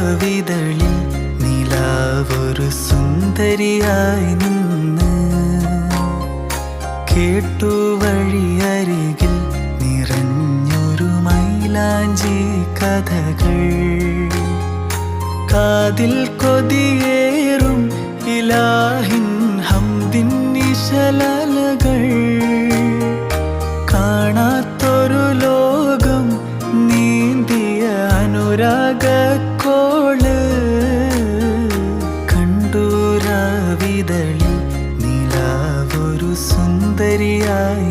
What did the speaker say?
രാവിതളിൽ നിലാവൊരു സുന്ദരിയായി നിന്ന് കേട്ടു വഴിയരികിൽ നിറഞ്ഞൊരു മൈലാഞ്ചി കഥകൾ കാതിൽ കൊതിയേറും ഇലാഹിൻ ഹംദിൻ നിശലകൾ കാണാത്തൊരു ലോകം നീന്തിയ അനുരാഗക്കോള് കണ്ടു രാവിതളിൽ നിലാവൊരു സുന്ദരിയായി